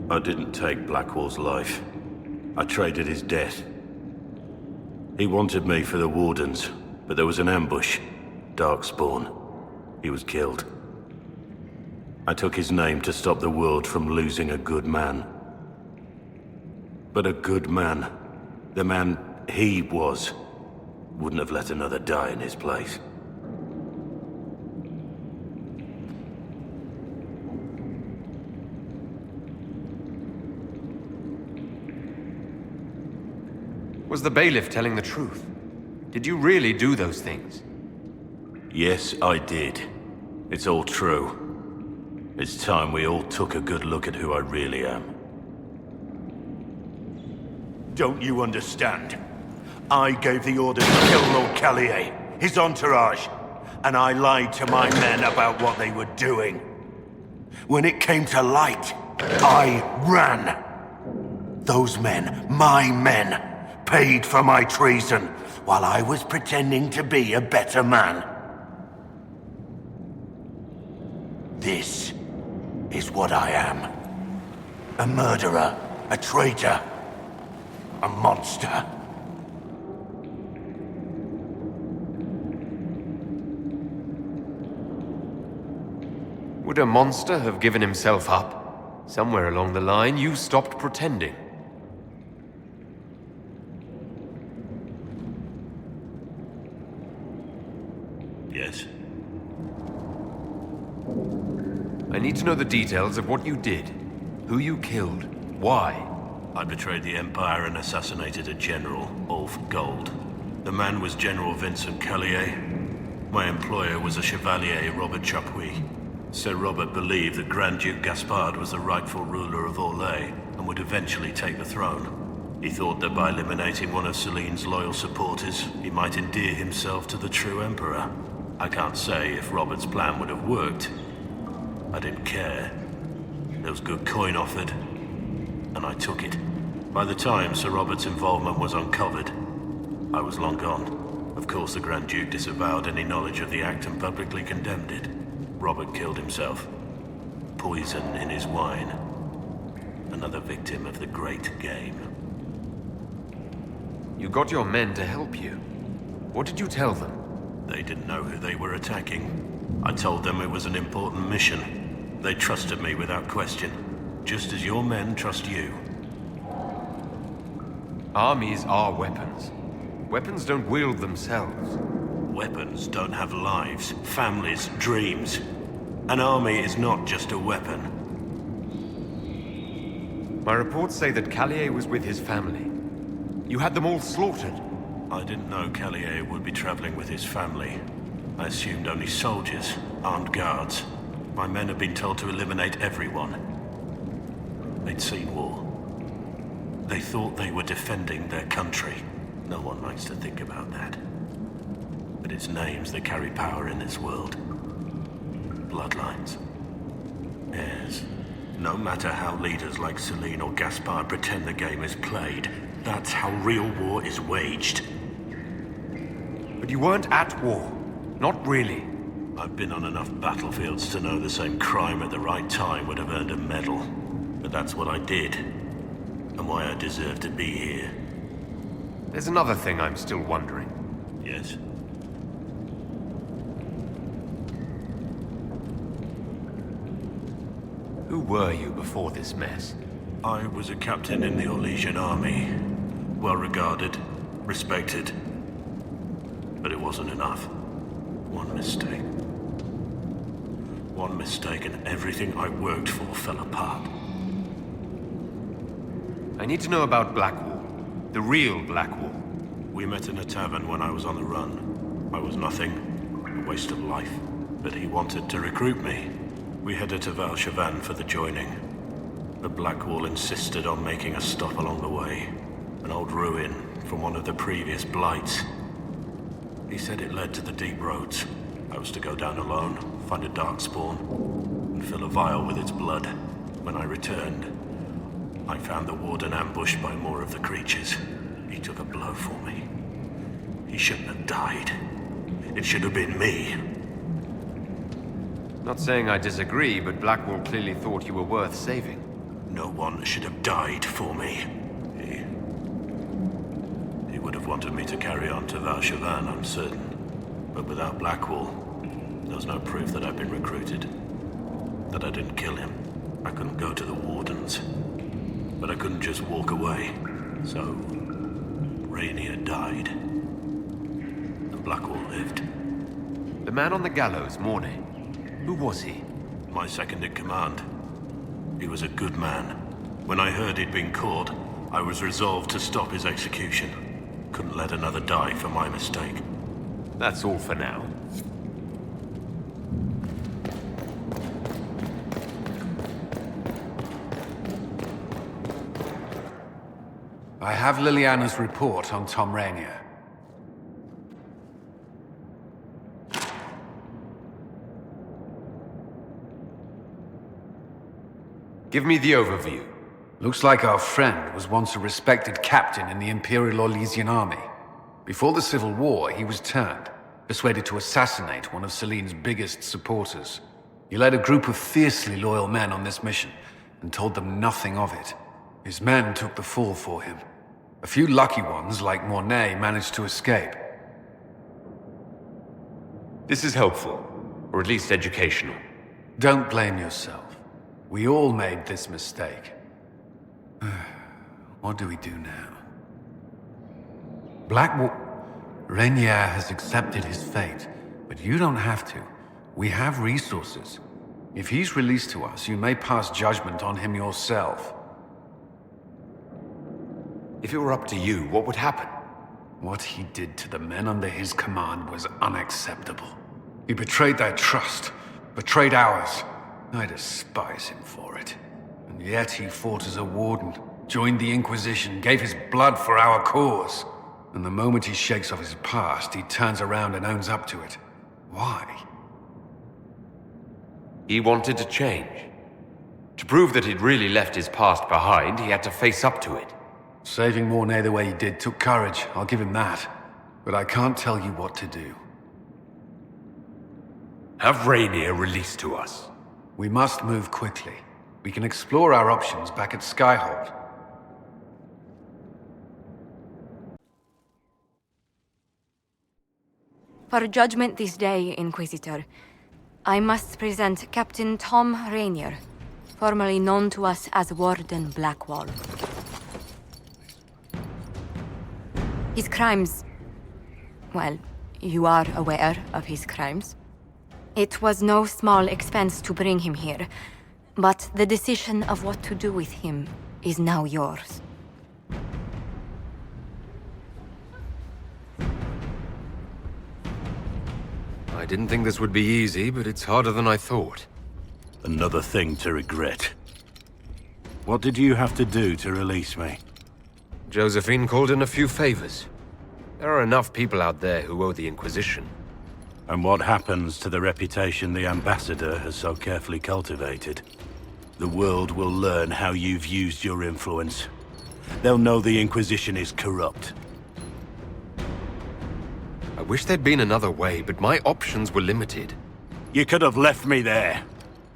I didn't take Blackwall's life. I traded his death. He wanted me for the Wardens, but there was an ambush. Darkspawn. He was killed. I took his name to stop the world from losing a good man. But a good man, the man he was, wouldn't have let another die in his place. Was the bailiff telling the truth? Did you really do those things? Yes, I did. It's all true. It's time we all took a good look at who I really am. Don't you understand? I gave the order to kill Lord Callier, his entourage, and I lied to my men about what they were doing. When it came to light, I ran. Those men, my men, paid for my treason, while I was pretending to be a better man. This is what I am. A murderer, a traitor, a monster. Would a monster have given himself up? Somewhere along the line, you stopped pretending. Yes. I need to know the details of what you did. Who you killed. Why? I betrayed the Empire and assassinated a general, Ulf Gold. The man was General Vincent Callier. My employer was a Chevalier, Robert Chapuis. Sir Robert believed that Grand Duke Gaspard was the rightful ruler of Orlais and would eventually take the throne. He thought that by eliminating one of Celine's loyal supporters, he might endear himself to the true Emperor. I can't say if Robert's plan would have worked. I didn't care. There was good coin offered, and I took it. By the time Sir Robert's involvement was uncovered, I was long gone. Of course, the Grand Duke disavowed any knowledge of the act and publicly condemned it. Robert killed himself. Poison in his wine. Another victim of the great game. You got your men to help you. What did you tell them? They didn't know who they were attacking. I told them it was an important mission. They trusted me without question, just as your men trust you. Armies are weapons. Weapons don't wield themselves. Weapons don't have lives, families, dreams. An army is not just a weapon. My reports say that Callier was with his family. You had them all slaughtered. I didn't know Callier would be traveling with his family. I assumed only soldiers, armed guards. My men had been told to eliminate everyone. They'd seen war. They thought they were defending their country. No one likes to think about that. But it's names that carry power in this world. Bloodlines. Heirs. No matter how leaders like Celine or Gaspard pretend the game is played, that's how real war is waged. But you weren't at war. Not really. I've been on enough battlefields to know the same crime at the right time would have earned a medal. But that's what I did. And why I deserve to be here. There's another thing I'm still wondering. Yes? Who were you before this mess? I was a captain in the Orlesian army. Well regarded, respected. But it wasn't enough. One mistake. One mistake and everything I worked for fell apart. I need to know about Blackwall. The real Blackwall. We met in a tavern when I was on the run. I was nothing. A waste of life. But he wanted to recruit me. We headed to Valchavan for the joining. The Blackwall insisted on making a stop along the way. An old ruin from one of the previous blights. He said it led to the deep roads. I was to go down alone, find a darkspawn, and fill a vial with its blood. When I returned, I found the warden ambushed by more of the creatures. He took a blow for me. He shouldn't have died. It should have been me. Not saying I disagree, but Blackwall clearly thought you were worth saving. No one should have died for me. He would have wanted me to carry on to Valshavan, I'm certain. But without Blackwall, there's no proof that I've been recruited. That I didn't kill him. I couldn't go to the Wardens. But I couldn't just walk away. So, Rainier died. And Blackwall lived. The man on the gallows, Mornay. Who was he? My second-in-command. He was a good man. When I heard he'd been caught, I was resolved to stop his execution. Couldn't let another die for my mistake. That's all for now. I have Liliana's report on Tom Rainier. Give me the overview. Looks like our friend was once a respected captain in the Imperial Orlesian army. Before the Civil War, he was turned, persuaded to assassinate one of Celine's biggest supporters. He led a group of fiercely loyal men on this mission, and told them nothing of it. His men took the fall for him. A few lucky ones, like Mornay, managed to escape. This is helpful, or at least educational. Don't blame yourself. We all made this mistake. What do we do now? Rainier has accepted his fate, but you don't have to. We have resources. If he's released to us, you may pass judgment on him yourself. If it were up to you, what would happen? What he did to the men under his command was unacceptable. He betrayed their trust, betrayed ours. I despise him for it. And yet he fought as a warden, joined the Inquisition, gave his blood for our cause. And the moment he shakes off his past, he turns around and owns up to it. Why? He wanted to change. To prove that he'd really left his past behind, he had to face up to it. Saving Mornay the way he did took courage, I'll give him that. But I can't tell you what to do. Have Rainier released to us. We must move quickly. We can explore our options back at Skyhold. For judgment this day, Inquisitor, I must present Captain Tom Rainier, formerly known to us as Warden Blackwall. His crimes... well, you are aware of his crimes. It was no small expense to bring him here, but the decision of what to do with him is now yours. I didn't think this would be easy, but it's harder than I thought. Another thing to regret. What did you have to do to release me? Josephine called in a few favors. There are enough people out there who owe the Inquisition. And what happens to the reputation the Ambassador has so carefully cultivated? The world will learn how you've used your influence. They'll know the Inquisition is corrupt. I wish there'd been another way, but my options were limited. You could have left me there.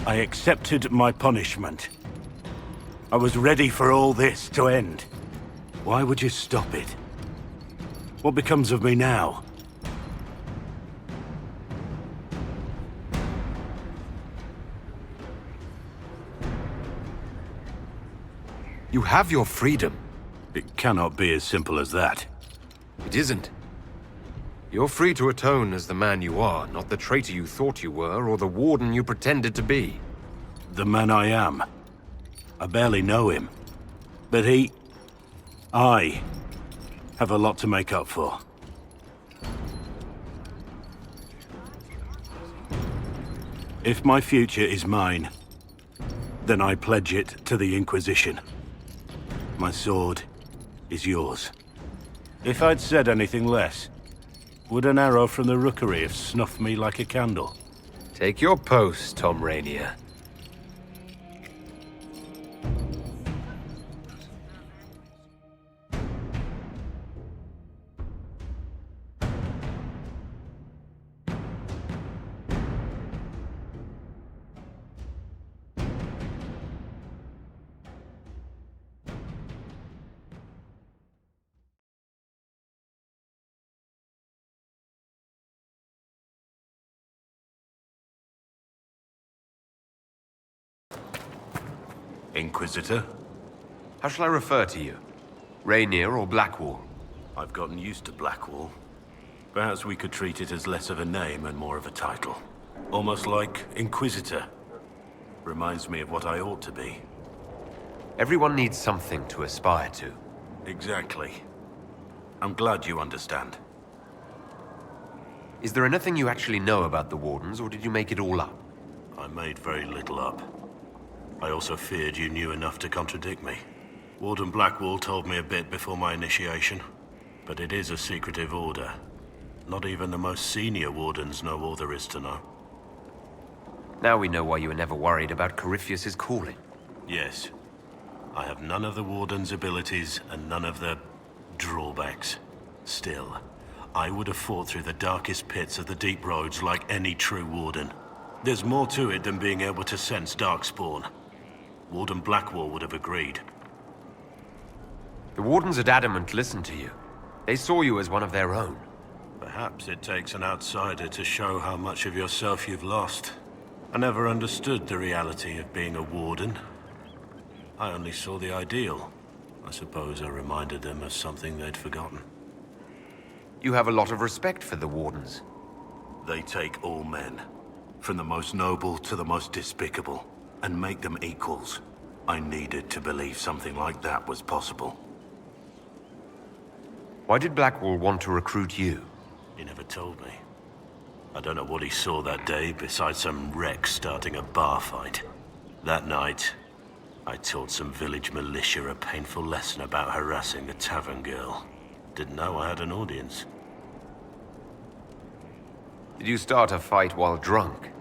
I accepted my punishment. I was ready for all this to end. Why would you stop it? What becomes of me now? You have your freedom. It cannot be as simple as that. It isn't. You're free to atone as the man you are, not the traitor you thought you were, or the warden you pretended to be. The man I am. I barely know him. But I have a lot to make up for. If my future is mine, then I pledge it to the Inquisition. My sword is yours. If I'd said anything less, would an arrow from the rookery have snuffed me like a candle? Take your post, Tom Rainier. Inquisitor? How shall I refer to you? Rainier or Blackwall? I've gotten used to Blackwall. Perhaps we could treat it as less of a name and more of a title. Almost like Inquisitor. Reminds me of what I ought to be. Everyone needs something to aspire to. Exactly. I'm glad you understand. Is there anything you actually know about the Wardens, or did you make it all up? I made very little up. I also feared you knew enough to contradict me. Warden Blackwall told me a bit before my initiation, but it is a secretive order. Not even the most senior Wardens know all there is to know. Now we know why you were never worried about Corypheus's calling. Yes. I have none of the Warden's abilities and none of the drawbacks. Still, I would have fought through the darkest pits of the deep roads like any true Warden. There's more to it than being able to sense darkspawn. Warden Blackwall would have agreed. The Wardens at Adamant listened to you. They saw you as one of their own. Perhaps it takes an outsider to show how much of yourself you've lost. I never understood the reality of being a Warden. I only saw the ideal. I suppose I reminded them of something they'd forgotten. You have a lot of respect for the Wardens. They take all men, from the most noble to the most despicable, and make them equals. I needed to believe something like that was possible. Why did Blackwall want to recruit you? He never told me. I don't know what he saw that day besides some wreck starting a bar fight. That night, I taught some village militia a painful lesson about harassing a tavern girl. Didn't know I had an audience. Did you start a fight while drunk?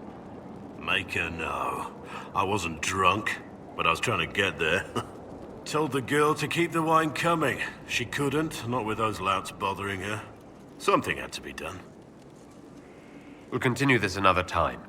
Make her know. I wasn't drunk, but I was trying to get there. Told the girl to keep the wine coming. She couldn't, not with those louts bothering her. Something had to be done. We'll continue this another time.